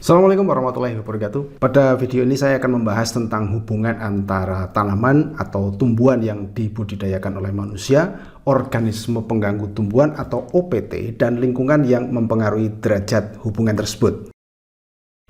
Assalamualaikum warahmatullahi wabarakatuh. Pada video ini saya akan membahas tentang hubungan antara tanaman atau tumbuhan yang dibudidayakan oleh manusia, organisme pengganggu tumbuhan atau OPT, dan lingkungan yang mempengaruhi derajat hubungan tersebut.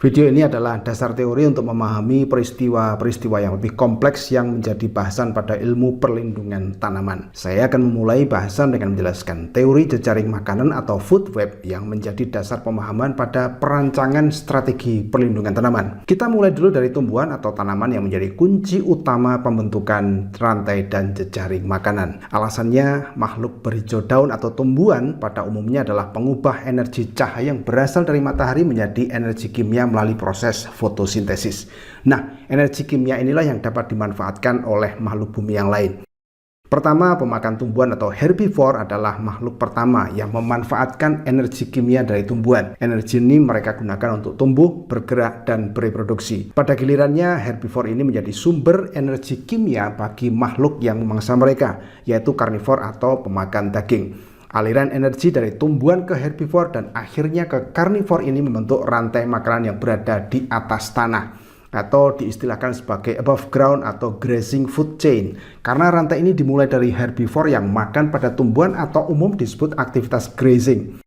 Video ini adalah dasar teori untuk memahami peristiwa-peristiwa yang lebih kompleks yang menjadi bahasan pada ilmu perlindungan tanaman. Saya akan memulai bahasan dengan menjelaskan teori jejaring makanan atau food web yang menjadi dasar pemahaman pada perancangan strategi perlindungan tanaman. Kita mulai dulu dari tumbuhan atau tanaman yang menjadi kunci utama pembentukan rantai dan jejaring makanan. Alasannya, makhluk berhijau daun atau tumbuhan pada umumnya adalah pengubah energi cahaya yang berasal dari matahari menjadi energi kimia melalui proses fotosintesis. Nah, energi kimia inilah yang dapat dimanfaatkan oleh makhluk bumi yang lain. Pertama, pemakan tumbuhan atau herbivore adalah makhluk pertama yang memanfaatkan energi kimia dari tumbuhan. Energi ini mereka gunakan untuk tumbuh, bergerak, dan bereproduksi. Pada gilirannya, herbivore ini menjadi sumber energi kimia bagi makhluk yang memangsa mereka, yaitu karnivor atau pemakan daging. Aliran energi dari tumbuhan ke herbivore dan akhirnya ke karnivor ini membentuk rantai makanan yang berada di atas tanah, atau diistilahkan sebagai above ground atau grazing food chain. Karena rantai ini dimulai dari herbivore yang makan pada tumbuhan atau umum disebut aktivitas grazing.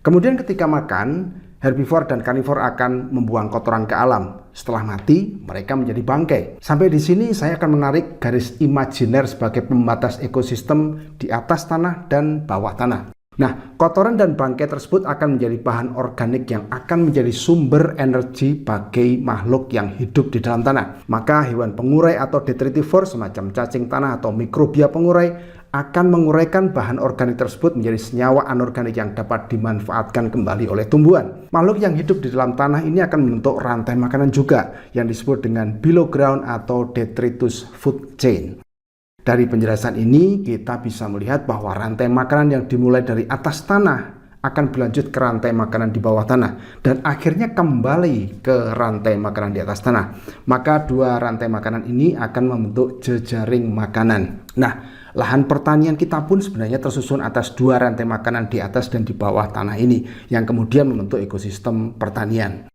Kemudian ketika makan, herbivore dan karnivor akan membuang kotoran ke alam. Setelah mati, mereka menjadi bangkai. Sampai di sini saya akan menarik garis imajiner sebagai pembatas ekosistem di atas tanah dan bawah tanah. Nah, kotoran dan bangkai tersebut akan menjadi bahan organik yang akan menjadi sumber energi bagi makhluk yang hidup di dalam tanah. Maka hewan pengurai atau detritivore semacam cacing tanah atau mikrobia pengurai akan menguraikan bahan organik tersebut menjadi senyawa anorganik yang dapat dimanfaatkan kembali oleh tumbuhan. Makhluk yang hidup di dalam tanah ini akan membentuk rantai makanan juga yang disebut dengan below ground atau detritus food chain. Dari penjelasan ini kita bisa melihat bahwa rantai makanan yang dimulai dari atas tanah akan berlanjut ke rantai makanan di bawah tanah dan akhirnya kembali ke rantai makanan di atas tanah. Maka dua rantai makanan ini akan membentuk jejaring makanan. Nah, lahan pertanian kita pun sebenarnya tersusun atas dua rantai makanan di atas dan di bawah tanah ini yang kemudian membentuk ekosistem pertanian.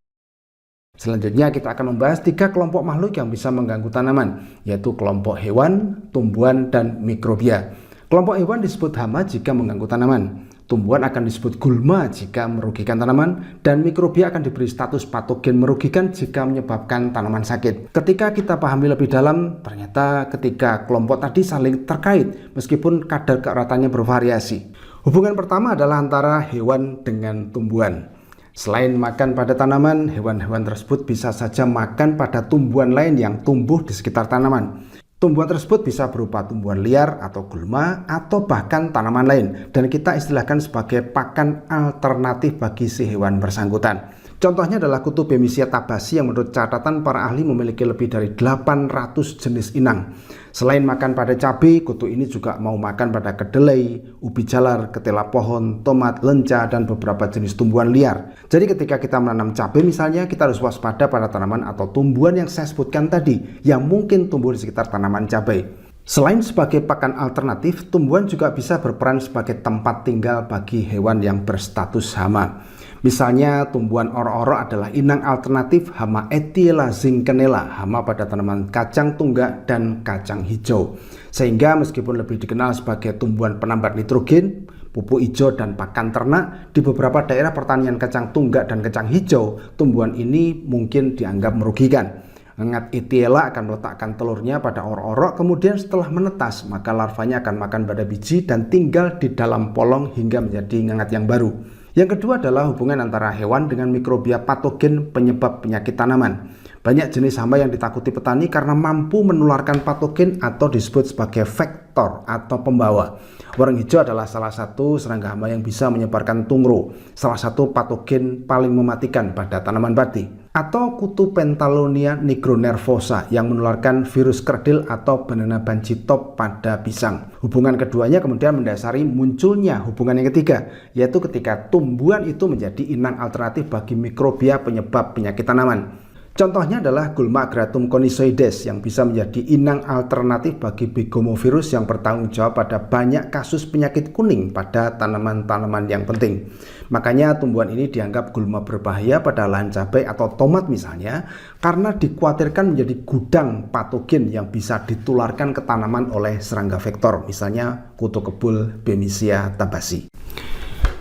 Selanjutnya kita akan membahas tiga kelompok makhluk yang bisa mengganggu tanaman, yaitu kelompok hewan, tumbuhan, dan mikrobia. Kelompok hewan disebut hama jika mengganggu tanaman, tumbuhan akan disebut gulma jika merugikan tanaman, dan mikrobia akan diberi status patogen merugikan jika menyebabkan tanaman sakit. Ketika kita pahami lebih dalam, ternyata ketika kelompok tadi saling terkait meskipun kadar keeratannya bervariasi. Hubungan pertama adalah antara hewan dengan tumbuhan. Selain makan pada tanaman, hewan-hewan tersebut bisa saja makan pada tumbuhan lain yang tumbuh di sekitar tanaman. Tumbuhan tersebut bisa berupa tumbuhan liar atau gulma atau bahkan tanaman lain dan kita istilahkan sebagai pakan alternatif bagi si hewan bersangkutan. Contohnya adalah kutu Bemisia tabasi yang menurut catatan para ahli memiliki lebih dari 800 jenis inang. Selain makan pada cabai, kutu ini juga mau makan pada kedelai, ubi jalar, ketela pohon, tomat, lenca, dan beberapa jenis tumbuhan liar. Jadi ketika kita menanam cabai misalnya, kita harus waspada pada tanaman atau tumbuhan yang saya sebutkan tadi yang mungkin tumbuh di sekitar tanaman cabai. Selain sebagai pakan alternatif, tumbuhan juga bisa berperan sebagai tempat tinggal bagi hewan yang berstatus hama. Misalnya tumbuhan oro-oro adalah inang alternatif hama Ethyela zinkenella, hama pada tanaman kacang tunggak dan kacang hijau. Sehingga meskipun lebih dikenal sebagai tumbuhan penambat nitrogen, pupuk hijau dan pakan ternak, di beberapa daerah pertanian kacang tunggak dan kacang hijau, tumbuhan ini mungkin dianggap merugikan. Ngengat Ethyela akan meletakkan telurnya pada oro-oro, kemudian setelah menetas, maka larvanya akan makan pada biji dan tinggal di dalam polong hingga menjadi ngengat yang baru. Yang kedua adalah hubungan antara hewan dengan mikrobia patogen penyebab penyakit tanaman. Banyak jenis hama yang ditakuti petani karena mampu menularkan patogen atau disebut sebagai vektor atau pembawa. Warung hijau adalah salah satu serangga hama yang bisa menyebarkan tungro, salah satu patogen paling mematikan pada tanaman padi. Atau kutu Pentalonia nigronervosa yang menularkan virus kerdil atau banana banji top pada pisang. Hubungan keduanya kemudian mendasari munculnya hubungan yang ketiga, yaitu ketika tumbuhan itu menjadi inang alternatif bagi mikrobia penyebab penyakit tanaman. Contohnya adalah Gulma-Agratum conizoides yang bisa menjadi inang alternatif bagi Begomovirus yang bertanggung jawab pada banyak kasus penyakit kuning pada tanaman-tanaman yang penting. Makanya tumbuhan ini dianggap gulma berbahaya pada lahan cabai atau tomat misalnya, karena dikhawatirkan menjadi gudang patogen yang bisa ditularkan ke tanaman oleh serangga vektor, misalnya kutu kebul Bemisia tabaci.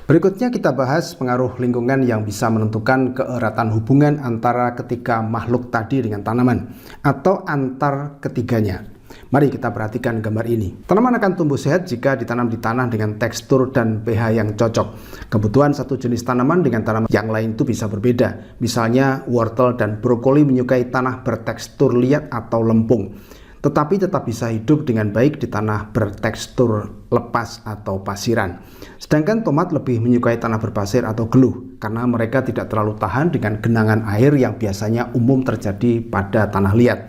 Berikutnya kita bahas pengaruh lingkungan yang bisa menentukan keeratan hubungan antara ketiga makhluk tadi dengan tanaman atau antar ketiganya. Mari kita perhatikan gambar ini. Tanaman akan tumbuh sehat jika ditanam di tanah dengan tekstur dan pH yang cocok. Kebutuhan satu jenis tanaman dengan tanaman yang lain itu bisa berbeda. Misalnya wortel dan brokoli menyukai tanah bertekstur liat atau lempung, tetapi tetap bisa hidup dengan baik di tanah bertekstur lepas atau pasiran. Sedangkan tomat lebih menyukai tanah berpasir atau geluh karena mereka tidak terlalu tahan dengan genangan air yang biasanya umum terjadi pada tanah liat.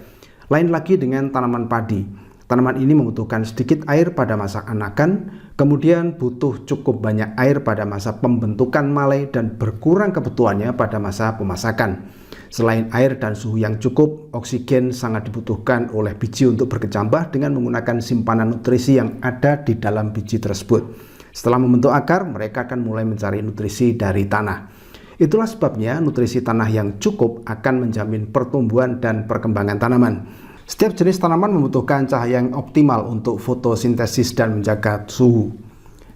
Lain lagi dengan tanaman padi. Tanaman ini membutuhkan sedikit air pada masa anakan, kemudian butuh cukup banyak air pada masa pembentukan malai dan berkurang kebutuhannya pada masa pemasakan. Selain air dan suhu yang cukup, oksigen sangat dibutuhkan oleh biji untuk berkecambah dengan menggunakan simpanan nutrisi yang ada di dalam biji tersebut. Setelah membentuk akar, mereka akan mulai mencari nutrisi dari tanah. Itulah sebabnya nutrisi tanah yang cukup akan menjamin pertumbuhan dan perkembangan tanaman. Setiap jenis tanaman membutuhkan cahaya yang optimal untuk fotosintesis dan menjaga suhu.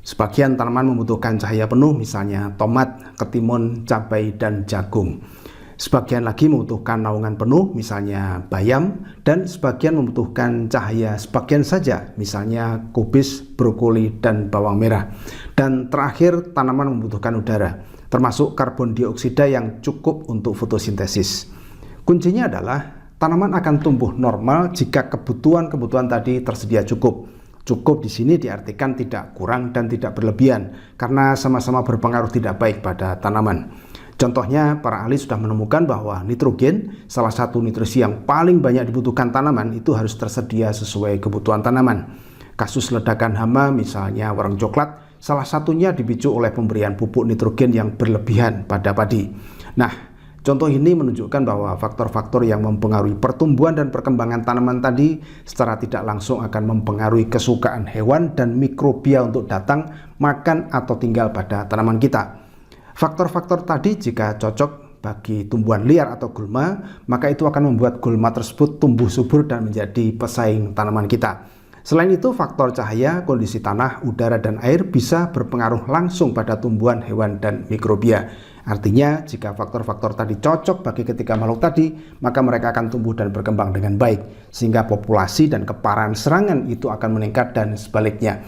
Sebagian tanaman membutuhkan cahaya penuh, misalnya tomat, ketimun, cabai, dan jagung. Sebagian lagi membutuhkan naungan penuh, misalnya bayam, dan sebagian membutuhkan cahaya sebagian saja, misalnya kubis, brokoli, dan bawang merah. Dan terakhir, tanaman membutuhkan udara, termasuk karbon dioksida yang cukup untuk fotosintesis. Kuncinya adalah tanaman akan tumbuh normal jika kebutuhan tadi tersedia cukup. Cukup di sini diartikan tidak kurang dan tidak berlebihan, karena sama-sama berpengaruh tidak baik pada tanaman. Contohnya, para ahli sudah menemukan bahwa nitrogen, salah satu nutrisi yang paling banyak dibutuhkan tanaman, itu harus tersedia sesuai kebutuhan tanaman. Kasus ledakan hama, misalnya warang coklat, salah satunya dipicu oleh pemberian pupuk nitrogen yang berlebihan pada padi. Nah, contoh ini menunjukkan bahwa faktor-faktor yang mempengaruhi pertumbuhan dan perkembangan tanaman tadi secara tidak langsung akan mempengaruhi kesukaan hewan dan mikrobia untuk datang, makan, atau tinggal pada tanaman kita. Faktor-faktor tadi jika cocok bagi tumbuhan liar atau gulma, maka itu akan membuat gulma tersebut tumbuh subur dan menjadi pesaing tanaman kita. Selain itu, faktor cahaya, kondisi tanah, udara, dan air bisa berpengaruh langsung pada tumbuhan, hewan, dan mikrobia. Artinya, jika faktor-faktor tadi cocok bagi ketiga makhluk tadi, maka mereka akan tumbuh dan berkembang dengan baik, sehingga populasi dan keparahan serangan itu akan meningkat dan sebaliknya.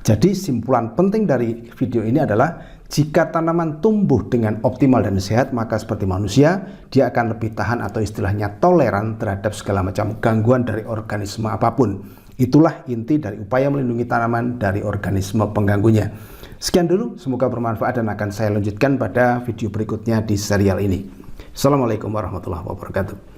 Jadi, simpulan penting dari video ini adalah jika tanaman tumbuh dengan optimal dan sehat, maka seperti manusia, dia akan lebih tahan atau istilahnya toleran terhadap segala macam gangguan dari organisme apapun. Itulah inti dari upaya melindungi tanaman dari organisme pengganggunya. Sekian dulu, semoga bermanfaat dan akan saya lanjutkan pada video berikutnya di serial ini. Assalamualaikum warahmatullahi wabarakatuh.